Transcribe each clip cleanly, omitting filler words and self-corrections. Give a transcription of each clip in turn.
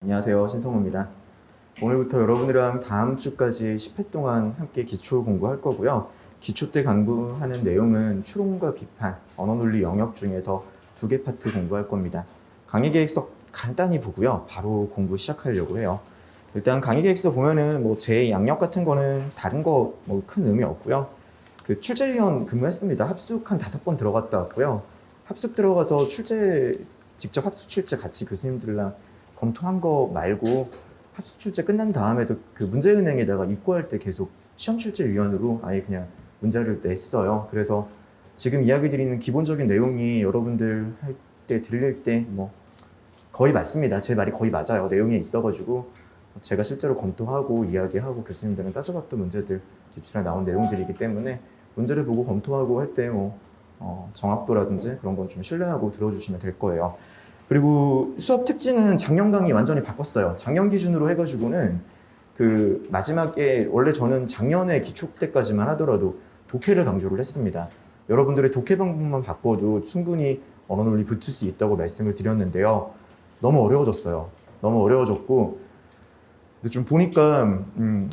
안녕하세요. 신성우입니다. 오늘부터 여러분이랑 다음 주까지 10회 동안 함께 기초 공부할 거고요. 기초 때 공부하는 내용은 추론과 비판, 언어논리 영역 중에서 2개 파트 공부할 겁니다. 강의 계획서 간단히 보고요. 바로 공부 시작하려고 해요. 일단 강의 계획서 보면은 제 양력 같은 거는 다른 거 큰 의미 없고요. 그 출제위원 근무했습니다. 합숙 한 5번 들어갔다 왔고요. 합숙 들어가서 직접 합숙 출제 같이 교수님들랑 검토한 거 말고 합숙 출제 끝난 다음에도 그 문제은행에다가 입고할 때 계속 시험 출제 위원으로 아예 그냥 문자를 냈어요. 그래서 지금 이야기 드리는 기본적인 내용이 여러분들 할 때 들릴 때 거의 맞습니다. 제 말이 거의 맞아요. 내용에 있어가지고 제가 실제로 검토하고 이야기하고 교수님들은 따져봤던 문제들 집필에 나온 내용들이기 때문에 문제를 보고 검토하고 할 때 정확도라든지 그런 건 좀 신뢰하고 들어주시면 될 거예요. 그리고 수업 특징은 작년 강의 완전히 바꿨어요. 작년 기준으로 해가지고는 그 마지막에 원래 저는 작년에 기초 때까지만 하더라도 독해를 강조를 했습니다. 여러분들의 독해 방법만 바꿔도 충분히 언어논리 붙을 수 있다고 말씀을 드렸는데요. 너무 어려워졌어요. 너무 어려워졌고 근데 좀 보니까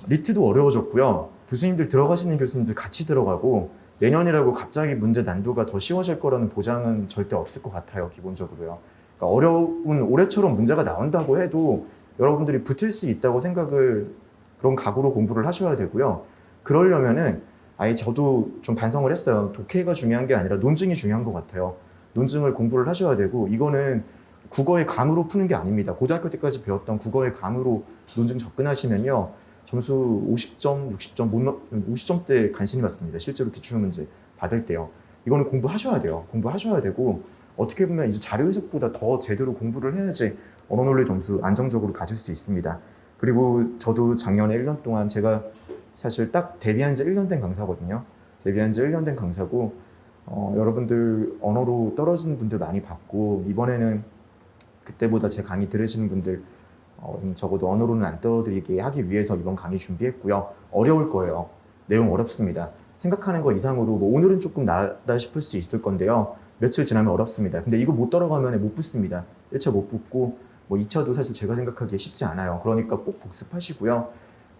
리트도 어려워졌고요. 교수님들 들어가시는 교수님들 같이 들어가고 내년이라고 갑자기 문제 난도가 더 쉬워질 거라는 보장은 절대 없을 것 같아요. 기본적으로요. 그러니까 어려운 올해처럼 문제가 나온다고 해도 여러분들이 붙을 수 있다고 생각을 그런 각오로 공부를 하셔야 되고요. 그러려면은 아예 저도 좀 반성을 했어요. 독해가 중요한 게 아니라 논증이 중요한 것 같아요. 논증을 공부를 하셔야 되고 이거는 국어의 감으로 푸는 게 아닙니다. 고등학교 때까지 배웠던 국어의 감으로 논증 접근하시면요. 점수 50점, 60점, 50점대 간신히 받습니다. 실제로 기출문제 받을 때요. 이거는 공부하셔야 돼요. 공부하셔야 되고 어떻게 보면 이제 자료 해석보다 더 제대로 공부를 해야지 언어논리 점수 안정적으로 가질 수 있습니다. 그리고 저도 작년에 1년 동안 제가 사실 딱 데뷔한 지 1년 된 강사거든요. 데뷔한 지 1년 된 강사고 여러분들 언어로 떨어지는 분들 많이 봤고 이번에는 그때보다 제 강의 들으시는 분들 적어도 언어로는 안 떨어뜨리게 하기 위해서 이번 강의 준비했고요. 어려울 거예요. 내용 어렵습니다. 생각하는 거 이상으로 오늘은 조금 나았다 싶을 수 있을 건데요. 며칠 지나면 어렵습니다. 근데 이거 못 따라가면 못 붙습니다. 1차 못 붙고 2차도 사실 제가 생각하기에 쉽지 않아요. 그러니까 꼭 복습하시고요.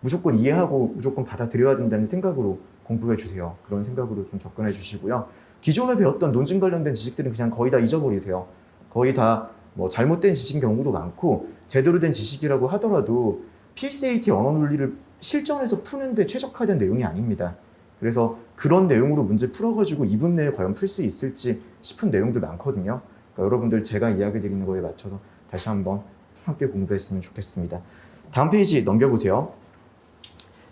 무조건 이해하고 무조건 받아들여야 된다는 생각으로 공부해 주세요. 그런 생각으로 좀 접근해 주시고요. 기존에 배웠던 논증 관련된 지식들은 그냥 거의 다 잊어버리세요. 거의 다 잘못된 지식인 경우도 많고 제대로 된 지식이라고 하더라도 PSAT 언어 논리를 실전에서 푸는데 최적화된 내용이 아닙니다. 그래서 그런 내용으로 문제 풀어가지고 2분 내에 과연 풀 수 있을지 싶은 내용들 많거든요. 그러니까 여러분들 제가 이야기 드리는 거에 맞춰서 다시 한번 함께 공부했으면 좋겠습니다. 다음 페이지 넘겨보세요.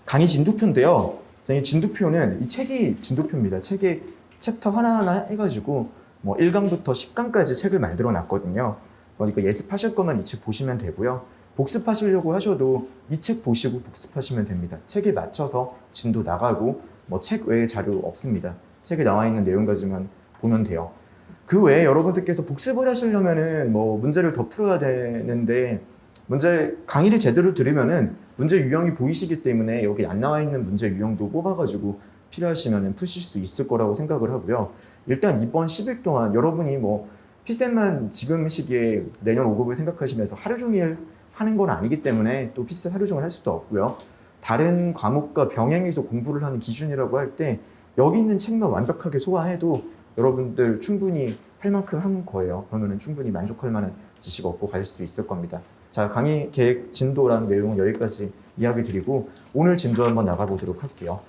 강의 진도표인데요. 이 진도표는 이 책이 진도표입니다. 책에 챕터 하나하나 해가지고 1강부터 10강까지 책을 만들어 놨거든요. 그러니까 예습하실 거면 이 책 보시면 되고요. 복습하시려고 하셔도 이 책 보시고 복습하시면 됩니다. 책에 맞춰서 진도 나가고 책 외에 자료 없습니다. 책에 나와 있는 내용까지만 보면 돼요. 그 외에 여러분들께서 복습을 하시려면은 문제를 더 풀어야 되는데 강의를 제대로 들으면은 문제 유형이 보이시기 때문에 여기 안 나와 있는 문제 유형도 뽑아가지고 필요하시면 푸실 수 있을 거라고 생각을 하고요. 일단 이번 10일 동안 여러분이 피셋만 지금 시기에 내년 5급을 생각하시면서 하루 종일 하는 건 아니기 때문에 또 피셋 하루 종일 할 수도 없고요. 다른 과목과 병행해서 공부를 하는 기준이라고 할 때 여기 있는 책만 완벽하게 소화해도 여러분들 충분히 할 만큼 한 거예요. 그러면 충분히 만족할 만한 지식 얻고 가실 수 있을 겁니다. 자, 강의 계획 진도라는 내용은 여기까지 이야기 드리고 오늘 진도 한번 나가보도록 할게요.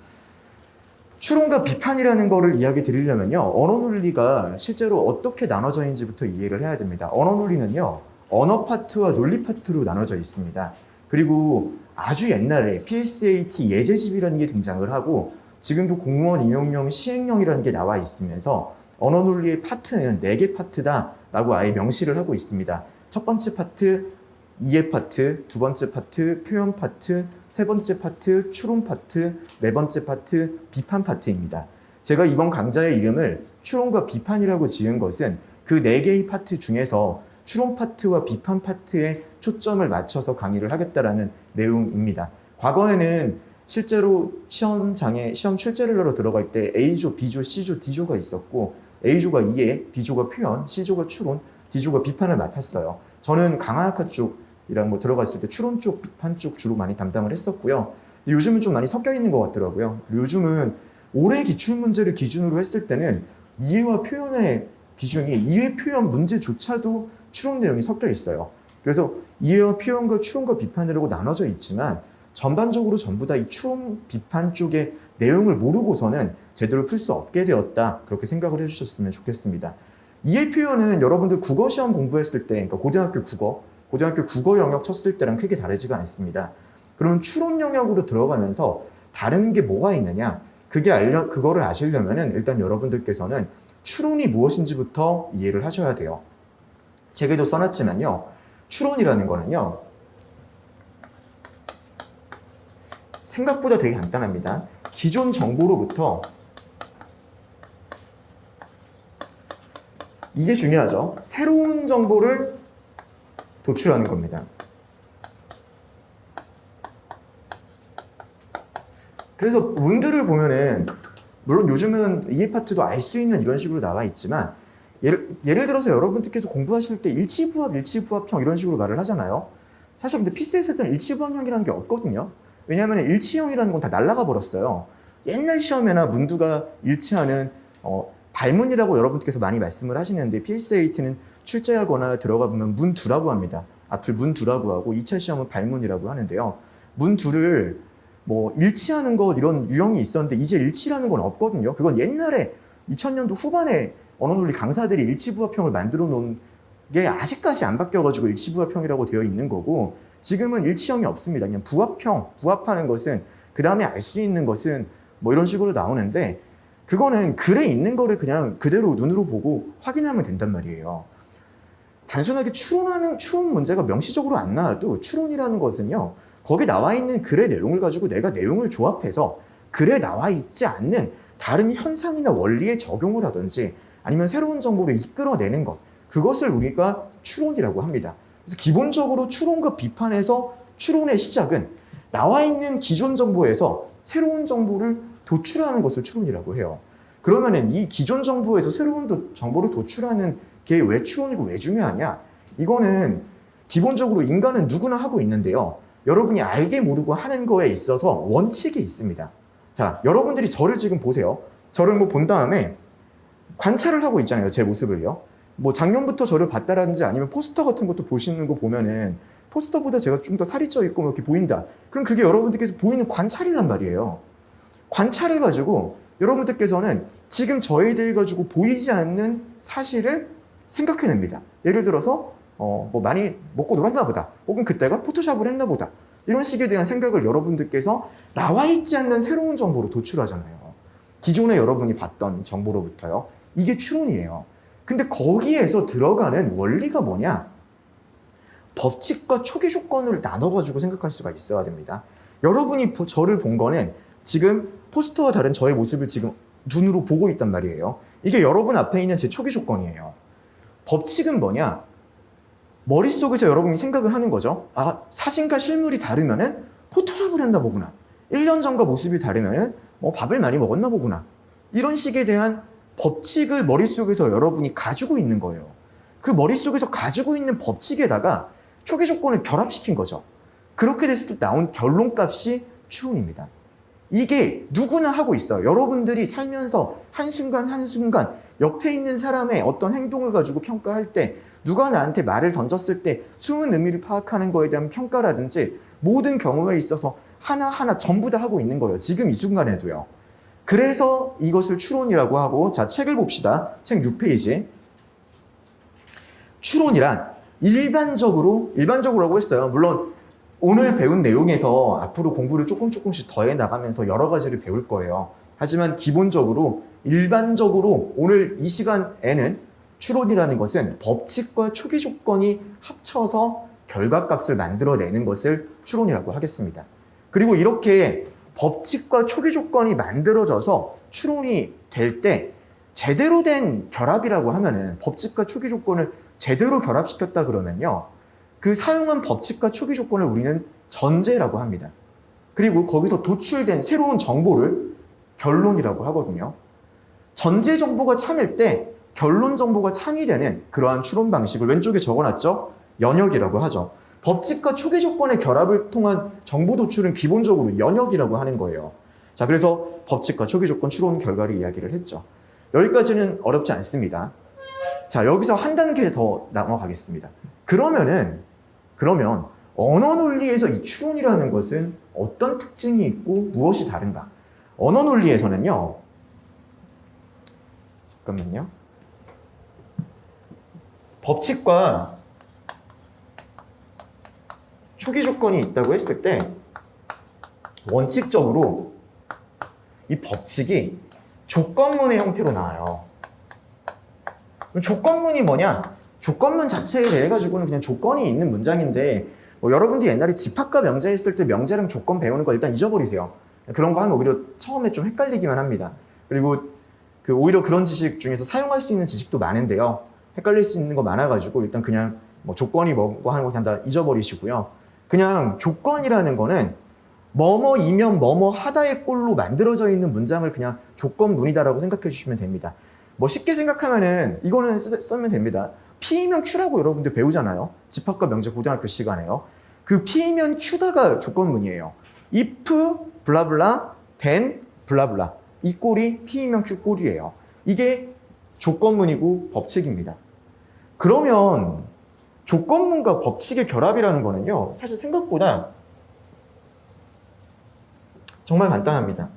추론과 비판이라는 거를 이야기 드리려면요. 언어논리가 실제로 어떻게 나눠져 있는지부터 이해를 해야 됩니다. 언어논리는요. 언어 파트와 논리 파트로 나눠져 있습니다. 그리고 아주 옛날에 PSAT 예제집이라는 게 등장을 하고 지금도 공무원 임용령 시행령이라는 게 나와 있으면서 언어논리의 파트는 4개 파트다라고 아예 명시를 하고 있습니다. 첫 번째 파트, 이해 파트, 두 번째 파트, 표현 파트, 세 번째 파트, 추론 파트, 네 번째 파트, 비판 파트입니다. 제가 이번 강좌의 이름을 추론과 비판이라고 지은 것은 그 4개의 파트 중에서 추론 파트와 비판 파트에 초점을 맞춰서 강의를 하겠다라는 내용입니다. 과거에는 실제로 시험장에 시험 출제를 하러 들어갈 때 A조, B조, C조, D조가 있었고 A조가 이해, B조가 표현, C조가 추론, D조가 비판을 맡았어요. 저는 강화학과 쪽 뭐 들어갔을 때 추론 쪽, 비판 쪽 주로 많이 담당을 했었고요. 요즘은 좀 많이 섞여 있는 것 같더라고요. 요즘은 올해 기출문제를 기준으로 했을 때는 이해와 표현의 비중이 이해 표현 문제조차도 추론 내용이 섞여 있어요. 그래서 이해와 표현과 추론과 비판이라고 나눠져 있지만 전반적으로 전부 다 이 추론 비판 쪽의 내용을 모르고서는 제대로 풀 수 없게 되었다. 그렇게 생각을 해주셨으면 좋겠습니다. 이해 표현은 여러분들 국어 시험 공부했을 때, 그러니까 고등학교 국어 영역 쳤을 때랑 크게 다르지가 않습니다. 그러면 추론 영역으로 들어가면서 다른 게 뭐가 있느냐? 그거를 아시려면은 일단 여러분들께서는 추론이 무엇인지부터 이해를 하셔야 돼요. 책에도 써놨지만요. 추론이라는 거는요. 생각보다 되게 간단합니다. 기존 정보로부터 이게 중요하죠. 새로운 정보를 도출하는 겁니다. 그래서 문들을 보면은 물론 요즘은 이해 파트도 알 수 있는 이런 식으로 나와 있지만 예를 들어서 여러분들께서 공부하실 때 일치부합, 일치부합형 이런 식으로 말을 하잖아요. 사실 근데 피스에서는 일치부합형이라는 게 없거든요. 왜냐하면 일치형이라는 건 다 날아가 버렸어요. 옛날 시험에나 문두가 일치하는 발문이라고 여러분께서 많이 말씀을 하시는데 PSAT는 출제하거나 들어가 보면 문두라고 합니다. 앞을 문두라고 하고 2차 시험은 발문이라고 하는데요. 문두를 뭐 일치하는 것 이런 유형이 있었는데 이제 일치라는 건 없거든요. 그건 옛날에 2000년도 후반에 언어논리 강사들이 일치부합형을 만들어 놓은 게 아직까지 안 바뀌어가지고 일치부합형이라고 되어 있는 거고 지금은 일치형이 없습니다. 그냥 부합형, 부합하는 것은 그 다음에 알 수 있는 것은 뭐 이런 식으로 나오는데 그거는 글에 있는 거를 그냥 그대로 눈으로 보고 확인하면 된단 말이에요. 단순하게 추론 문제가 명시적으로 안 나와도 추론이라는 것은요. 거기 나와 있는 글의 내용을 가지고 내가 내용을 조합해서 글에 나와 있지 않는 다른 현상이나 원리에 적용을 하든지 아니면 새로운 정보를 이끌어내는 것 그것을 우리가 추론이라고 합니다. 그래서 기본적으로 추론과 비판에서 추론의 시작은 나와 있는 기존 정보에서 새로운 정보를 도출하는 것을 추론이라고 해요. 그러면은 이 기존 정보에서 새로운 정보를 도출하는 게 왜 추론이고 왜 중요하냐? 이거는 기본적으로 인간은 누구나 하고 있는데요. 여러분이 알게 모르고 하는 거에 있어서 원칙이 있습니다. 자, 여러분들이 저를 지금 보세요. 저를 뭐 본 다음에 관찰을 하고 있잖아요. 제 모습을요. 뭐 작년부터 저를 봤다라든지 아니면 포스터 같은 것도 보시는 거 보면은 포스터보다 제가 좀 더 살이 쪄 있고 뭐 이렇게 보인다. 그럼 그게 여러분들께서 보이는 관찰이란 말이에요. 관찰을 가지고 여러분들께서는 지금 저에 대해 가지고 보이지 않는 사실을 생각해냅니다. 예를 들어서 뭐 많이 먹고 놀았나 보다. 혹은 그때가 포토샵을 했나 보다. 이런 식에 대한 생각을 여러분들께서 나와 있지 않는 새로운 정보로 도출하잖아요. 기존에 여러분이 봤던 정보로부터요. 이게 추론이에요. 근데 거기에서 들어가는 원리가 뭐냐? 법칙과 초기 조건을 나눠가지고 생각할 수가 있어야 됩니다. 여러분이 저를 본 거는 지금 포스터와 다른 저의 모습을 지금 눈으로 보고 있단 말이에요. 이게 여러분 앞에 있는 제 초기 조건이에요. 법칙은 뭐냐? 머릿속에서 여러분이 생각을 하는 거죠. 아, 사진과 실물이 다르면은 포토샵을 했나 보구나. 1년 전과 모습이 다르면은 뭐 밥을 많이 먹었나 보구나. 이런 식에 대한 법칙을 머릿속에서 여러분이 가지고 있는 거예요. 그 머릿속에서 가지고 있는 법칙에다가 초기 조건을 결합시킨 거죠. 그렇게 됐을 때 나온 결론값이 추론입니다. 이게 누구나 하고 있어요. 여러분들이 살면서 한순간 한순간 옆에 있는 사람의 어떤 행동을 가지고 평가할 때 누가 나한테 말을 던졌을 때 숨은 의미를 파악하는 거에 대한 평가라든지 모든 경우에 있어서 하나하나 전부 다 하고 있는 거예요. 지금 이 순간에도요. 그래서 이것을 추론이라고 하고 자 책을 봅시다. 책 6페이지. 추론이란 일반적으로라고 했어요. 물론 오늘 배운 내용에서 앞으로 공부를 조금씩 더해 나가면서 여러 가지를 배울 거예요. 하지만 기본적으로 일반적으로 오늘 이 시간에는 추론이라는 것은 법칙과 초기 조건이 합쳐서 결과값을 만들어내는 것을 추론이라고 하겠습니다. 그리고 이렇게 법칙과 초기 조건이 만들어져서 추론이 될 때 제대로 된 결합이라고 하면은 법칙과 초기 조건을 제대로 결합시켰다 그러면요. 그 사용한 법칙과 초기 조건을 우리는 전제라고 합니다. 그리고 거기서 도출된 새로운 정보를 결론이라고 하거든요. 전제 정보가 참일 때 결론 정보가 참이 되는 그러한 추론 방식을 왼쪽에 적어놨죠? 연역이라고 하죠. 법칙과 초기 조건의 결합을 통한 정보 도출은 기본적으로 연역이라고 하는 거예요. 자, 그래서 법칙과 초기 조건 추론 결과를 이야기를 했죠. 여기까지는 어렵지 않습니다. 자, 여기서 한 단계 더 넘어가겠습니다. 그러면 언어 논리에서 이 추론이라는 것은 어떤 특징이 있고 무엇이 다른가? 언어 논리에서는요. 잠깐만요. 법칙과 초기 조건이 있다고 했을 때 원칙적으로 이 법칙이 조건문의 형태로 나와요. 조건문이 뭐냐? 조건문 자체에 대해 가지고는 그냥 조건이 있는 문장인데 뭐 여러분들이 옛날에 집합과 명제 했을 때 명제랑 조건 배우는 거 일단 잊어버리세요. 그런 거 하면 오히려 처음에 좀 헷갈리기만 합니다. 그리고 오히려 그런 지식 중에서 사용할 수 있는 지식도 많은데요. 헷갈릴 수 있는 거 많아가지고 일단 그냥 뭐 조건이 뭐고 하는 거 그냥 다 잊어버리시고요. 그냥 조건이라는 거는 뭐뭐이면 뭐뭐 하다의 꼴로 만들어져 있는 문장을 그냥 조건문이다라고 생각해 주시면 됩니다. 뭐 쉽게 생각하면은 이거는 쓰면 됩니다. P이면 Q라고 여러분들 배우잖아요. 집합과 명제 고등학교 시간에요. 그 P이면 Q다가 조건문이에요. if 블라블라 then 블라블라 이 꼴이 P이면 Q 꼴이에요. 이게 조건문이고 법칙입니다. 그러면 조건문과 법칙의 결합이라는 거는요, 사실 생각보다 정말 간단합니다.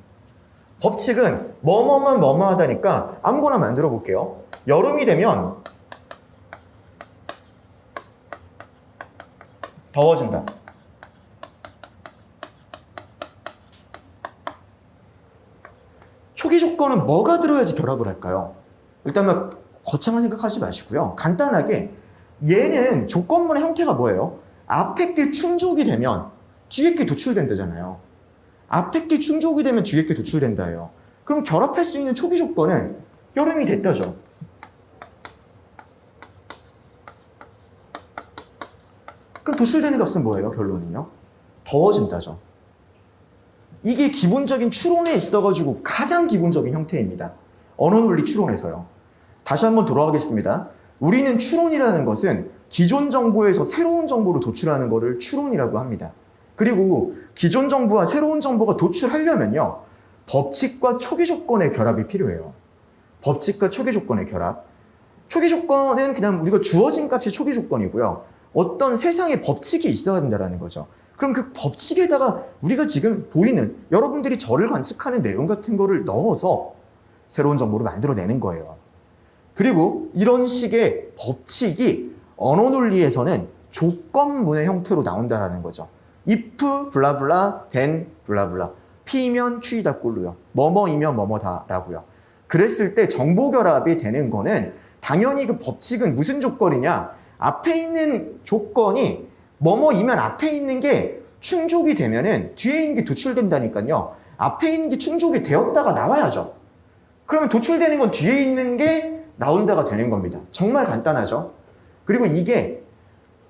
법칙은 뭐뭐만 뭐뭐하다니까 아무거나 만들어 볼게요. 여름이 되면 더워진다. 초기 조건은 뭐가 들어야지 결합을 할까요? 일단 거창한 생각하지 마시고요. 간단하게 얘는 조건문의 형태가 뭐예요? 앞에 게 충족이 되면 뒤에 게 도출된다잖아요. 앞에 게 충족이 되면 뒤에 게 도출된다예요. 그럼 결합할 수 있는 초기 조건은 여름이 됐다죠. 그럼 도출되는 값은 뭐예요? 결론은요? 더워진다죠. 이게 기본적인 추론에 있어가지고 가장 기본적인 형태입니다. 언어논리 추론에서요. 다시 한번 돌아가겠습니다. 우리는 추론이라는 것은 기존 정보에서 새로운 정보를 도출하는 것을 추론이라고 합니다. 그리고 기존 정보와 새로운 정보가 도출하려면요. 법칙과 초기 조건의 결합이 필요해요. 법칙과 초기 조건의 결합. 초기 조건은 그냥 우리가 주어진 값이 초기 조건이고요. 어떤 세상에 법칙이 있어야 된다는 거죠. 그럼 그 법칙에다가 우리가 지금 보이는 여러분들이 저를 관측하는 내용 같은 거를 넣어서 새로운 정보를 만들어내는 거예요. 그리고 이런 식의 법칙이 언어 논리에서는 조건문의 형태로 나온다는 거죠. if 블라블라 then 블라블라 P면 Q이다 꼴로요. 뭐뭐이면 뭐뭐다라고요. 그랬을 때 정보 결합이 되는 거는 당연히 그 법칙은 무슨 조건이냐? 앞에 있는 조건이 뭐뭐이면 앞에 있는 게 충족이 되면은 뒤에 있는 게 도출된다니까요. 앞에 있는 게 충족이 되었다가 나와야죠. 그러면 도출되는 건 뒤에 있는 게 나온다가 되는 겁니다. 정말 간단하죠. 그리고 이게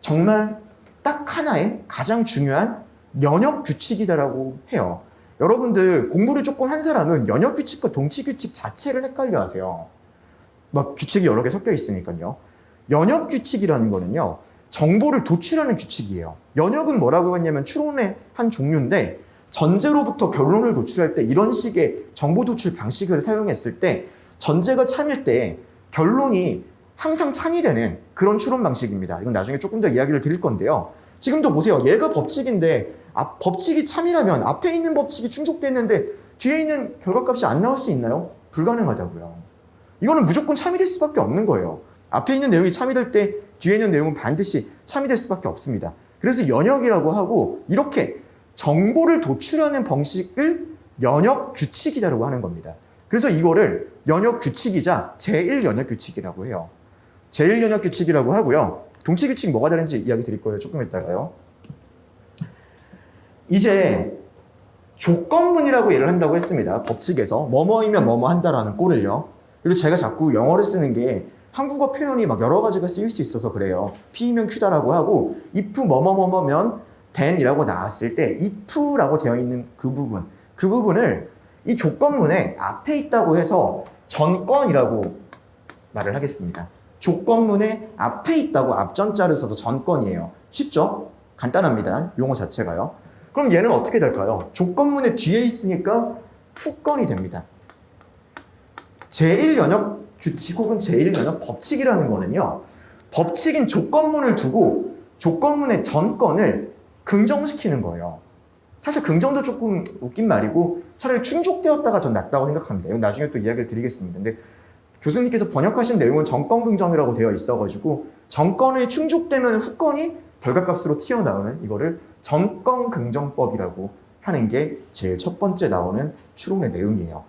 정말 딱 하나의 가장 중요한 연역 규칙이다라고 해요. 여러분들 공부를 조금 한 사람은 연역 규칙과 동치 규칙 자체를 헷갈려 하세요. 막 규칙이 여러 개 섞여 있으니까요. 연역 규칙이라는 거는요. 정보를 도출하는 규칙이에요. 연역은 뭐라고 했냐면 추론의 한 종류인데 전제로부터 결론을 도출할 때 이런 식의 정보 도출 방식을 사용했을 때 전제가 참일 때 결론이 항상 참이 되는 그런 추론 방식입니다. 이건 나중에 조금 더 이야기를 드릴 건데요. 지금도 보세요. 얘가 법칙인데 법칙이 참이라면 앞에 있는 법칙이 충족됐는데 뒤에 있는 결과값이 안 나올 수 있나요? 불가능하다고요. 이거는 무조건 참이 될 수밖에 없는 거예요. 앞에 있는 내용이 참이 될 때 뒤에 있는 내용은 반드시 참이 될 수밖에 없습니다. 그래서 연역이라고 하고 이렇게 정보를 도출하는 방식을 연역 규칙이라고 하는 겁니다. 그래서 이거를 연역 규칙이자 제1연역 규칙이라고 해요. 제1연역 규칙이라고 하고요. 동치 규칙 뭐가 다른지 이야기 드릴 거예요. 조금 이따가요. 이제 조건문이라고 얘를 한다고 했습니다. 법칙에서 뭐뭐이면 뭐뭐 한다라는 꼴을요. 그리고 제가 자꾸 영어를 쓰는 게 한국어 표현이 막 여러 가지가 쓰일 수 있어서 그래요. P면 Q다라고 하고 if 뭐뭐뭐면 then이라고 나왔을 때 if라고 되어 있는 그 부분을 이 조건문에 앞에 있다고 해서 전건이라고 말을 하겠습니다. 조건문에 앞에 있다고 앞전자를 써서 전건이에요. 쉽죠? 간단합니다. 용어 자체가요. 그럼 얘는 어떻게 될까요? 조건문의 뒤에 있으니까 후건이 됩니다. 제1연역 규칙 혹은 제1연역 법칙이라는 거는요. 법칙인 조건문을 두고 조건문의 전건을 긍정시키는 거예요. 사실 긍정도 조금 웃긴 말이고 차라리 충족되었다가 전 낫다고 생각합니다. 이건 나중에 또 이야기를 드리겠습니다. 근데 교수님께서 번역하신 내용은 전건 긍정이라고 되어 있어가지고 전건이 충족되면 후건이 결과값으로 튀어나오는 이거를 전건 긍정법이라고 하는 게 제일 첫 번째 나오는 추론의 내용이에요.